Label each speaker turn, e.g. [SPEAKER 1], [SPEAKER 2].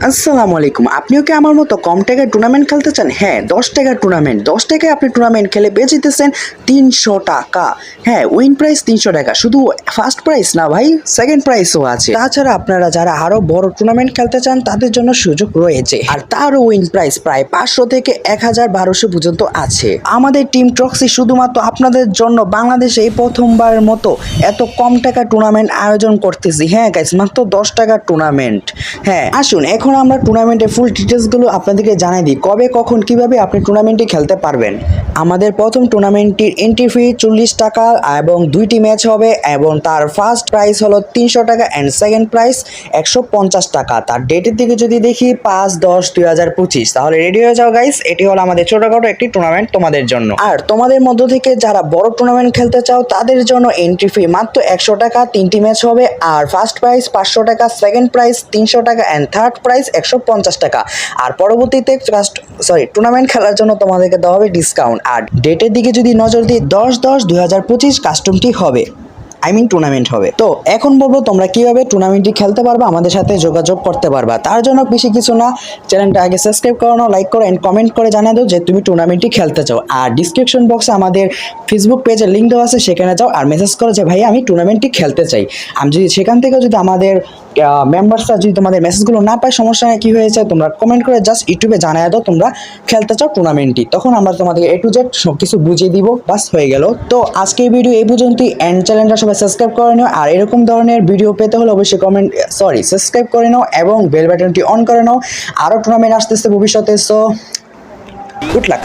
[SPEAKER 1] আসসালামু আলাইকুম। আপনিও কি আমার মতো কম টাকায় টুর্নামেন্ট খেলতে চান? হ্যাঁ, 10 টাকার টুর্নামেন্ট। 10 টাকায় আপনি টুর্নামেন্ট খেলে পেয়ে যেতেছেন 300 টাকা। হ্যাঁ, উইন প্রাইস 300 টাকা। শুধু ফার্স্ট প্রাইস না ভাই, সেকেন্ড প্রাইসও আছে। তাছাড়া আপনারা যারা আরো বড় টুর্নামেন্ট খেলতে চান তাদের জন্য সুযোগ রয়েছে। আর তারও উইন প্রাইস প্রায় 500 থেকে 1200 পর্যন্ত আছে। আমাদের টিম ট্রক্সি শুধুমাত্র আপনাদের জন্য বাংলাদেশে এই প্রথমবারের মতো এত কম টাকা টুর্নামেন্ট আয়োজন করতেছি। হ্যাঁ গাইস, মাত্র 10 টাকার টুর্নামেন্ট। হ্যাঁ, আসুন এখন আমরা টুর্নামেন্টের ফুল ডিটেলসগুলো আপনাদেরকে জানাই দিই, কবে কখন কিভাবে আপনি টুর্নামেন্টটি খেলতে পারবেন। আমাদের প্রথম টুর্নামেন্টটির এন্ট্রি ফি 40 টাকা এবং 2টি ম্যাচ হবে এবং তার ফার্স্ট প্রাইস হলো 300 টাকা অ্যান্ড সেকেন্ড প্রাইস 150 টাকা। তার ডেটের দিকে যদি দেখি 5/10/2025, তাহলে রেডি হয়ে যাও গাইস, এটি হলো আমাদের ছোটখাটো একটি টুর্নামেন্ট তোমাদের জন্য। আর তোমাদের মধ্য থেকে যারা বড় টুর্নামেন্ট খেলতে চাও তাদের জন্য এন্ট্রি ফি মাত্র 100 টাকা, 3টি ম্যাচ হবে আর ফার্স্ট প্রাইস 500 টাকা, সেকেন্ড প্রাইস 300 টাকা অ্যান্ড থার্ড প্রাইস 150 টাকা। আর পরবর্তীতে টুর্নামেন্ট খেলার জন্য তোমাদেরকে দেওয়া হবে ডিসকাউন্ট। আর ডেটের দিকে যদি নজর দিই 10/10/2025 কাস্টমটি হবে, টুর্নামেন্ট হবে। তো এখন বলবো তোমরা কিভাবে টুর্নামেন্টটি খেলতে পারবা, আমাদের সাথে যোগাযোগ করতে পারবা। তার জন্য বেশি কিছু না, চ্যানেলটা আগে সাবস্ক্রাইব করো, লাইক করো এন্ড কমেন্ট করে জানিয়ে দাও যে তুমি টুর্নামেন্টটি খেলতে চাও। আর ডিসক্রিপশন বক্সে আমাদের ফেসবুক পেজের লিঙ্ক দেওয়া আছে, সেখানে যাও আর মেসেজ করো যে ভাই আমি টুর্নামেন্টটি খেলতে চাই। আমি যদি সেখান থেকে যদি আমাদের মেম্বার্সরা যদি তোমাদের মেসেজগুলো না পায়, সমস্যা নেই, কী হয়েছে তোমরা কমেন্ট করে জাস্ট ইউটিউবে জানিয়ে দাও তোমরা খেলতে চাও টুর্নামেন্টটি, তখন আমরা তোমাদের A to Z সব কিছু বুঝিয়ে দিব, বাস হয়ে গেল। তো আজকে এই ভিডিও এই পর্যন্তই, এন্ড চ্যানেলটা সবাই সাবস্ক্রাইব করে নাও। আর এরকম ধরনের ভিডিও পেতে হলে অবশ্যই সাবস্ক্রাইব করে নাও এবং বেল বাটনটি অন করে নাও। আরও টুর্নামেন্ট আসতেছে ভবিষ্যতে, সো গুড লাক।